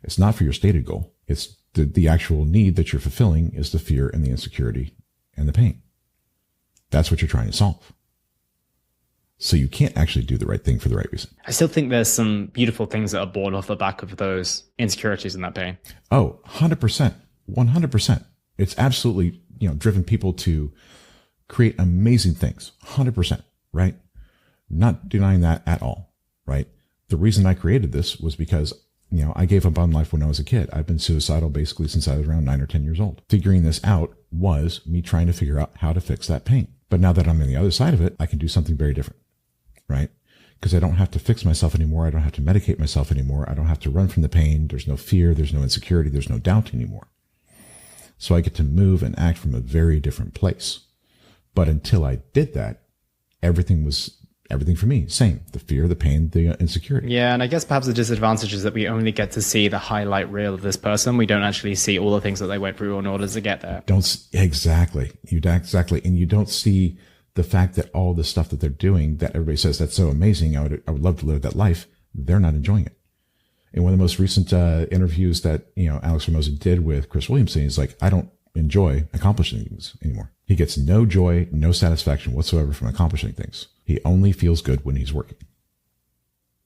It's not for your stated goal. It's the actual need that you're fulfilling is the fear and the insecurity and the pain. That's what you're trying to solve. So you can't actually do the right thing for the right reason. I still think there's some beautiful things that are born off the back of those insecurities and that pain. Oh, 100%. 100%. It's absolutely, driven people to create amazing things. 100%. Right? Not denying that at all. Right? The reason I created this was because I gave up on life when I was a kid. I've been suicidal basically since I was around 9 or 10 years old. Figuring this out was me trying to figure out how to fix that pain. But now that I'm on the other side of it, I can do something very different, right? Because I don't have to fix myself anymore. I don't have to medicate myself anymore. I don't have to run from the pain. There's no fear. There's no insecurity. There's no doubt anymore. So I get to move and act from a very different place. But until I did that, everything for me, same. The fear, the pain, the insecurity. Yeah, and I guess perhaps the disadvantage is that we only get to see the highlight reel of this person. We don't actually see all the things that they went through in order to get there. Exactly. And you don't see the fact that all the stuff that they're doing that everybody says that's so amazing. I would love to live that life. They're not enjoying it. In one of the most recent interviews that, Alex Ramosa did with Chris Williamson, he's like, I don't enjoy accomplishing things anymore. He gets no joy, no satisfaction whatsoever from accomplishing things. He only feels good when he's working.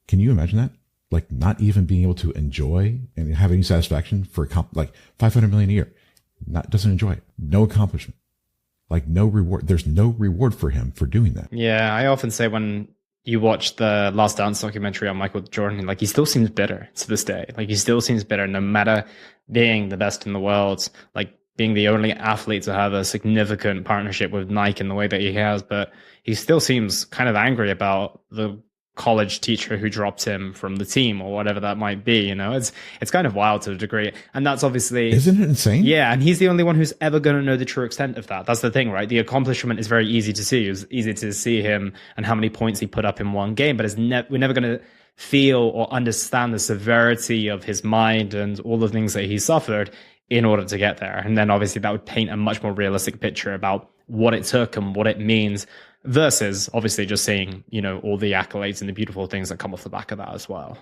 Can you imagine that? Like not even being able to enjoy and have any satisfaction for like $500 million a year. Doesn't enjoy it. No accomplishment. Like no reward. There's no reward for him for doing that. Yeah, I often say when you watch the Last Dance documentary on Michael Jordan, like he still seems bitter to this day. Like he still seems bitter no matter being the best in the world, like being the only athlete to have a significant partnership with Nike in the way that he has. But he still seems kind of angry about the college teacher who dropped him from the team or whatever that might be. It's kind of wild to a degree. And that's obviously, isn't it insane? Yeah. And he's the only one who's ever going to know the true extent of that. That's the thing, right? The accomplishment is very easy to see. It's easy to see him and how many points he put up in one game, but we're never going to feel or understand the severity of his mind and all the things that he suffered in order to get there. And then obviously that would paint a much more realistic picture about what it took and what it means, versus obviously just seeing, all the accolades and the beautiful things that come off the back of that as well.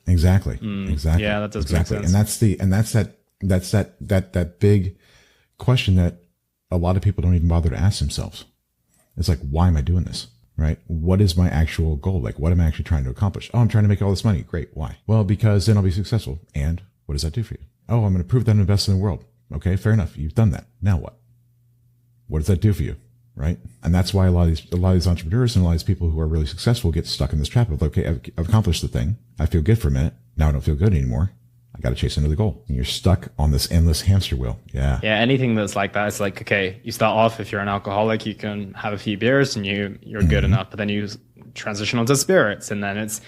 Exactly. Exactly. Yeah, that does make sense. And that's that big question that a lot of people don't even bother to ask themselves. It's like, why am I doing this? Right? What is my actual goal? Like, what am I actually trying to accomplish? Oh, I'm trying to make all this money. Great. Why? Well, because then I'll be successful. And what does that do for you? Oh, I'm going to prove that I'm the best in the world. Okay, fair enough. You've done that. Now what? What does that do for you? Right? And that's why a lot of these entrepreneurs and a lot of these people who are really successful get stuck in this trap of, okay, I've accomplished the thing. I feel good for a minute. Now I don't feel good anymore. I got to chase another goal. And you're stuck on this endless hamster wheel. Yeah. Yeah. Anything that's like that, it's like, okay, you start off, if you're an alcoholic, you can have a few beers and you're good enough, but then you transition onto spirits, and then it's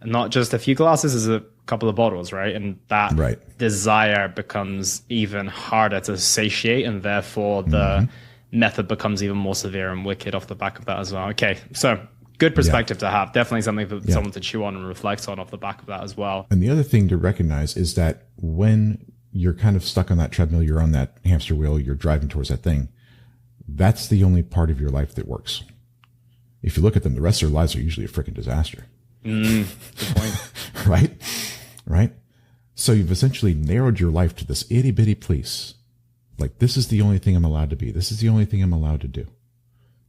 not just a few glasses, it's a couple of bottles, right? And that desire becomes even harder to satiate, and therefore the method becomes even more severe and wicked off the back of that as well. Okay, so good perspective to have. Definitely something for someone to chew on and reflect on off the back of that as well. And the other thing to recognize is that when you're kind of stuck on that treadmill, you're on that hamster wheel, you're driving towards that thing, that's the only part of your life that works. If you look at them, the rest of their lives are usually a freaking disaster. Good point. Right? So you've essentially narrowed your life to this itty bitty place. Like, this is the only thing I'm allowed to be. This is the only thing I'm allowed to do.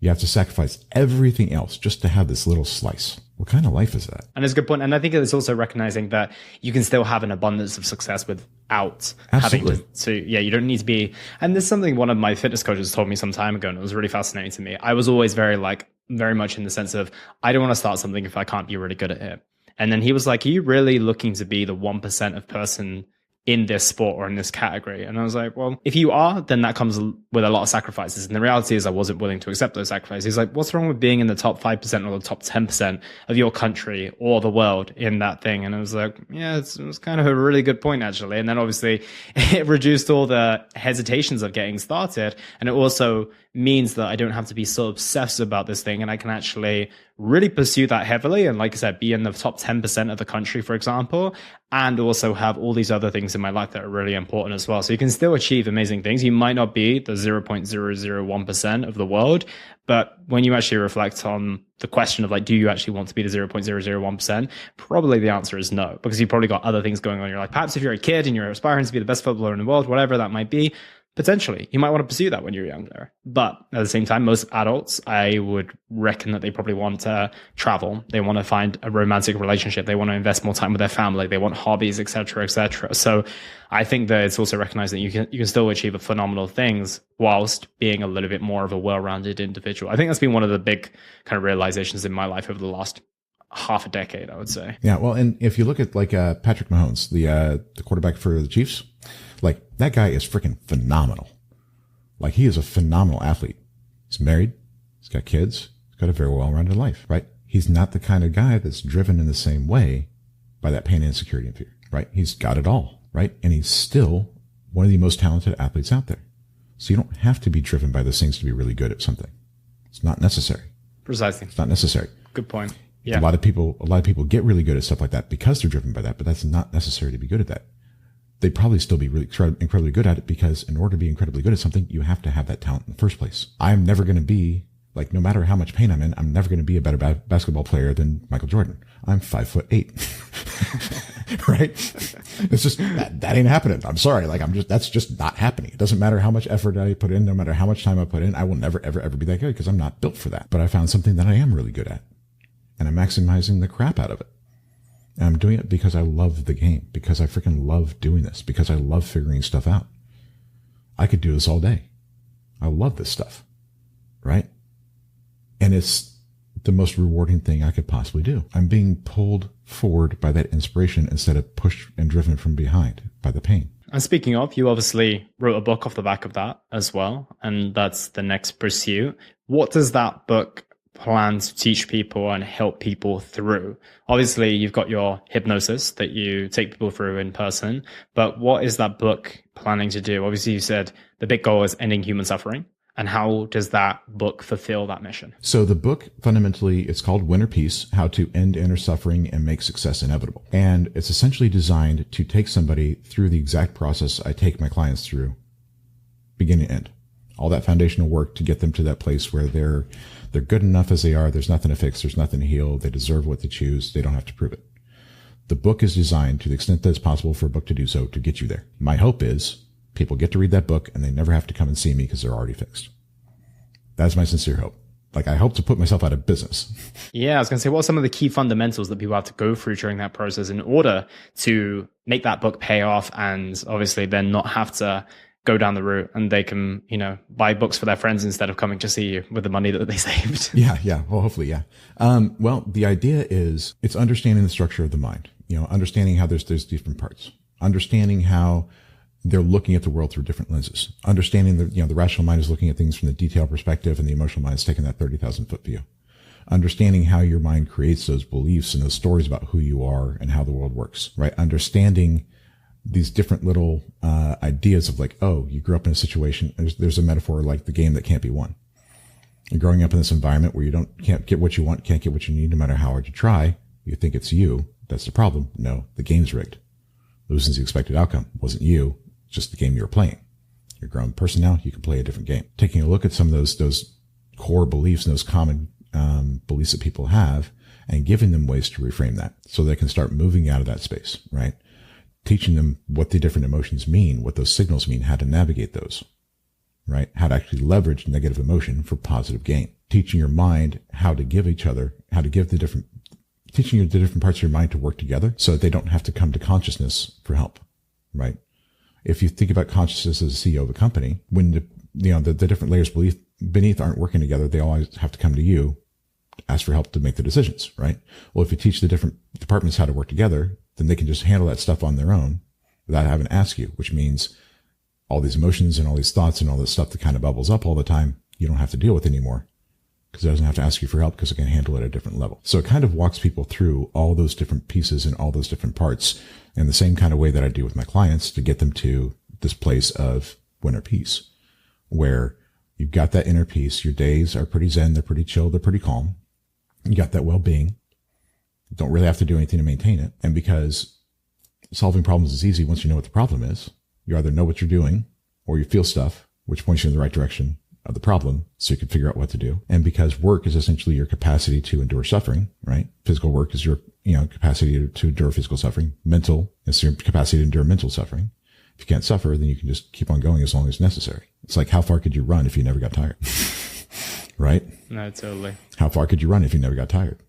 You have to sacrifice everything else just to have this little slice. What kind of life is that? And it's a good point. And I think it's also recognizing that you can still have an abundance of success without having to, you don't need to be. And there's something one of my fitness coaches told me some time ago, and it was really fascinating to me. I was always very much in the sense of, I don't want to start something if I can't be really good at it. And then he was like, are you really looking to be the 1% of person in this sport or in this category? And I was like, well, if you are, then that comes with a lot of sacrifices. And the reality is I wasn't willing to accept those sacrifices. He's like, what's wrong with being in the top 5% or the top 10% of your country or the world in that thing? And I was like, yeah, it was kind of a really good point, actually. And then obviously it reduced all the hesitations of getting started. And it also means that I don't have to be so obsessed about this thing, and I can actually really pursue that heavily. And like I said, be in the top 10% of the country, for example, and also have all these other things in my life that are really important as well. So you can still achieve amazing things. You might not be the 0.001% of the world, but when you actually reflect on the question of like, do you actually want to be the 0.001%? Probably the answer is no, because you've probably got other things going on in your life. Perhaps if you're a kid and you're aspiring to be the best footballer in the world, whatever that might be, potentially, you might want to pursue that when you're younger. But at the same time, most adults, I would reckon that they probably want to travel. They want to find a romantic relationship. They want to invest more time with their family. They want hobbies, etc., etc. So I think that it's also recognized that you can still achieve phenomenal things whilst being a little bit more of a well-rounded individual. I think that's been one of the big kind of realizations in my life over the last half a decade, I would say. Yeah. Well, and if you look at like Patrick Mahomes, the quarterback for the Chiefs, like that guy is freaking phenomenal. Like he is a phenomenal athlete. He's married. He's got kids. He's got a very well-rounded life, right? He's not the kind of guy that's driven in the same way by that pain, insecurity, and fear, right? He's got it all, right? And he's still one of the most talented athletes out there. So you don't have to be driven by those things to be really good at something. It's not necessary. Precisely. It's not necessary. Good point. Yeah. A lot of people get really good at stuff like that because they're driven by that, but that's not necessary to be good at that. They'd probably still be really incredibly good at it because in order to be incredibly good at something, you have to have that talent in the first place. I'm never going to be like, no matter how much pain I'm in, I'm never going to be a better basketball player than Michael Jordan. I'm 5'8", right? It's just that ain't happening. I'm sorry. Like that's just not happening. It doesn't matter how much effort I put in, no matter how much time I put in, I will never, ever, ever be that good because I'm not built for that. But I found something that I am really good at and I'm maximizing the crap out of it. And I'm doing it because I love the game, because I freaking love doing this, because I love figuring stuff out. I could do this all day. I love this stuff, right? And it's the most rewarding thing I could possibly do. I'm being pulled forward by that inspiration instead of pushed and driven from behind by the pain. And speaking of, you obviously wrote a book off the back of that as well. And that's the next pursuit. What does that book plan to teach people and help people through? Obviously, you've got your hypnosis that you take people through in person, but what is that book planning to do? Obviously, you said the big goal is ending human suffering. And how does that book fulfill that mission? So the book, fundamentally, it's called Win or Peace, How to End Inner Suffering and Make Success Inevitable. And it's essentially designed to take somebody through the exact process I take my clients through, beginning to end. All that foundational work to get them to that place where they're good enough as they are. There's nothing to fix. There's nothing to heal. They deserve what they choose. They don't have to prove it. The book is designed, to the extent that it's possible for a book to do so, to get you there. My hope is people get to read that book and they never have to come and see me because they're already fixed. That's my sincere hope. Like, I hope to put myself out of business. Yeah, I was going to say, what are some of the key fundamentals that people have to go through during that process in order to make that book pay off and obviously then not have to go down the route and they can, buy books for their friends instead of coming to see you with the money that they saved? Yeah. Well, hopefully, yeah. Well, the idea is it's understanding the structure of the mind, understanding how there's different parts, understanding how they're looking at the world through different lenses, understanding that, the rational mind is looking at things from the detailed perspective and the emotional mind is taking that 30,000 foot view, understanding how your mind creates those beliefs and those stories about who you are and how the world works, right? Understanding these different little ideas of like, oh, you grew up in a situation. There's a metaphor like the game that can't be won. You're growing up in this environment where can't get what you want, can't get what you need, no matter how hard you try. You think it's you. That's the problem. No, the game's rigged. Losing's the expected outcome. It wasn't you. It's just the game you were playing. You're a grown person now. You can play a different game. Taking a look at some of those core beliefs and those common beliefs that people have and giving them ways to reframe that so they can start moving out of that space, right? Teaching them what the different emotions mean, what those signals mean, how to navigate those, right? How to actually leverage negative emotion for positive gain. Teaching your mind how to give teaching you the different parts of your mind to work together so that they don't have to come to consciousness for help, right? If you think about consciousness as a CEO of a company, when the different layers beneath aren't working together, they always have to come to you, ask for help to make the decisions, right? Well, if you teach the different departments how to work together, then they can just handle that stuff on their own without having to ask you, which means all these emotions and all these thoughts and all this stuff that kind of bubbles up all the time, you don't have to deal with anymore because it doesn't have to ask you for help because it can handle it at a different level. So it kind of walks people through all those different pieces and all those different parts in the same kind of way that I do with my clients to get them to this place of inner peace, where you've got that inner peace. Your days are pretty zen. They're pretty chill. They're pretty calm. You got that well-being. You don't really have to do anything to maintain it. And because solving problems is easy once you know what the problem is, you either know what you're doing or you feel stuff, which points you in the right direction of the problem so you can figure out what to do. And because work is essentially your capacity to endure suffering, right? Physical work is your capacity to endure physical suffering. Mental is your capacity to endure mental suffering. If you can't suffer, then you can just keep on going as long as necessary. It's like, how far could you run if you never got tired? Right? No, totally. How far could you run if you never got tired?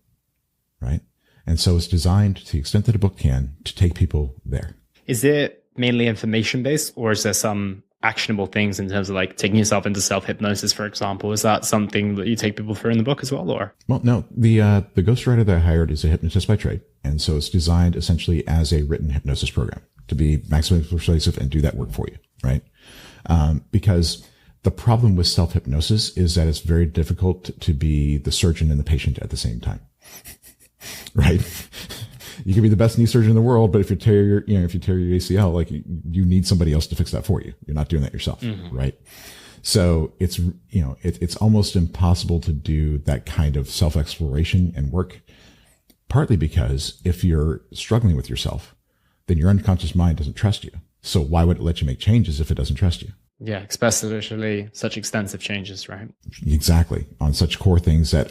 Right? And so it's designed, to the extent that a book can, to take people there. Is it mainly information based, or is there some actionable things in terms of like taking yourself into self-hypnosis, for example? Is that something that you take people through in the book as well, or? Well, no, the ghostwriter that I hired is a hypnotist by trade. And so it's designed essentially as a written hypnosis program to be maximally persuasive and do that work for you, right? Because the problem with self-hypnosis is that it's very difficult to be the surgeon and the patient at the same time, right? You can be the best knee surgeon in the world, but if you tear your ACL, like you need somebody else to fix that for you. You're not doing that yourself, right? So it's, it's almost impossible to do that kind of self-exploration and work, partly because if you're struggling with yourself, then your unconscious mind doesn't trust you. So why would it let you make changes if it doesn't trust you? Yeah, especially such extensive changes, right? Exactly. On such core things that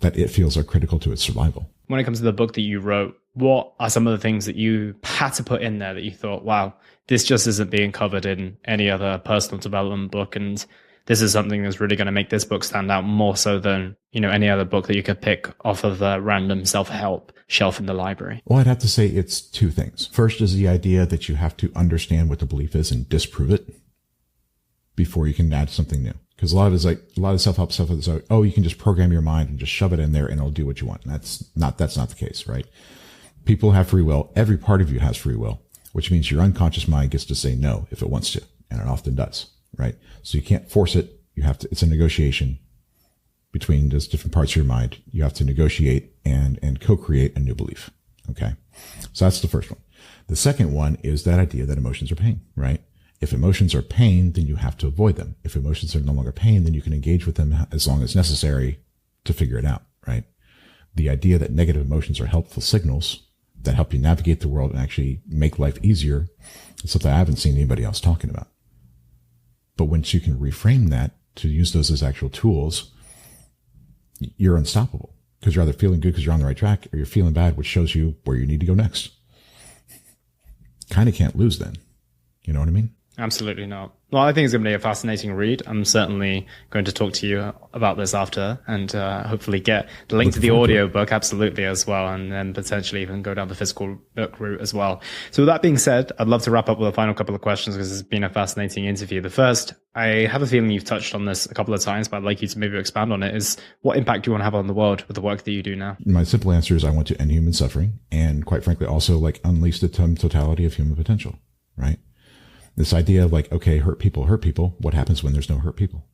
it feels are critical to its survival. When it comes to the book that you wrote, what are some of the things that you had to put in there that you thought, wow, this just isn't being covered in any other personal development book, and this is something that's really going to make this book stand out more so than, any other book that you could pick off of the random self-help shelf in the library? Well, I'd have to say it's two things. First is the idea that you have to understand what the belief is and disprove it before you can add something new. Because a lot of self-help stuff is like, oh, you can just program your mind and just shove it in there and it'll do what you want. And that's not the case, right? People have free will. Every part of you has free will, which means your unconscious mind gets to say no if it wants to. And it often does, right? So you can't force it. It's a negotiation between those different parts of your mind. You have to negotiate and co-create a new belief. Okay. So that's the first one. The second one is that idea that emotions are pain, right? If emotions are pain, then you have to avoid them. If emotions are no longer pain, then you can engage with them as long as necessary to figure it out, right? The idea that negative emotions are helpful signals that help you navigate the world and actually make life easier is something I haven't seen anybody else talking about. But once you can reframe that to use those as actual tools, you're unstoppable because you're either feeling good because you're on the right track or you're feeling bad, which shows you where you need to go next. Kind of can't lose then. You know what I mean? Absolutely not. Well, I think it's going to be a fascinating read. I'm certainly going to talk to you about this after and hopefully get the link to the audiobook, absolutely, as well, and then potentially even go down the physical book route as well. So with that being said, I'd love to wrap up with a final couple of questions because it's been a fascinating interview. The first, I have a feeling you've touched on this a couple of times, but I'd like you to maybe expand on it, is what impact do you want to have on the world with the work that you do now? My simple answer is I want to end human suffering and, quite frankly, also unleash the totality of human potential, right? This idea of okay, hurt people. What happens when there's no hurt people?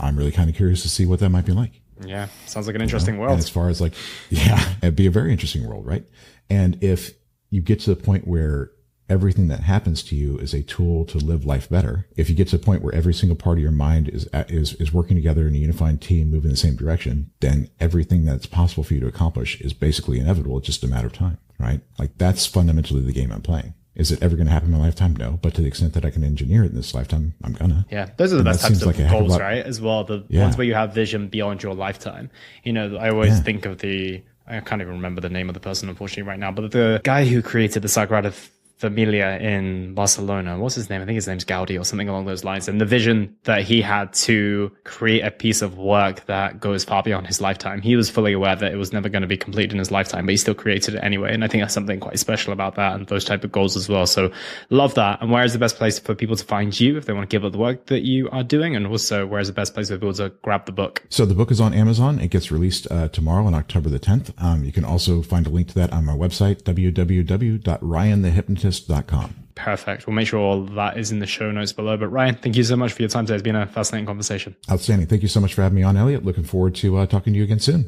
I'm really kind of curious to see what that might be like. Yeah. Sounds like an interesting world. And as far as it'd be a very interesting world, right? And if you get to the point where everything that happens to you is a tool to live life better, if you get to the point where every single part of your mind is working together in a unified team, moving in the same direction, then everything that's possible for you to accomplish is basically inevitable. It's just a matter of time, right? That's fundamentally the game I'm playing. Is it ever going to happen in my lifetime? No. But to the extent that I can engineer it in this lifetime, I'm gonna. Yeah. Those are the best types of goals, right? As well. The ones where you have vision beyond your lifetime. I always think of I can't even remember the name of the person, unfortunately, right now, but the guy who created the Sagrada Familia in Barcelona. What's his name? I think his name's Gaudi or something along those lines. And the vision that he had to create a piece of work that goes far beyond his lifetime. He was fully aware that it was never going to be completed in his lifetime, but he still created it anyway. And I think that's something quite special about that and those type of goals as well. So love that. And where is the best place for people to find you if they want to give up the work that you are doing? And also, where is the best place for people to grab the book? So the book is on Amazon. It gets released tomorrow on October the 10th. You can also find a link to that on my website, www.ryanthehypnotist.com. Perfect. We'll make sure all that is in the show notes below. But Ryan, thank you so much for your time today. It's been a fascinating conversation. Outstanding. Thank you so much for having me on, Elliot. Looking forward to talking to you again soon.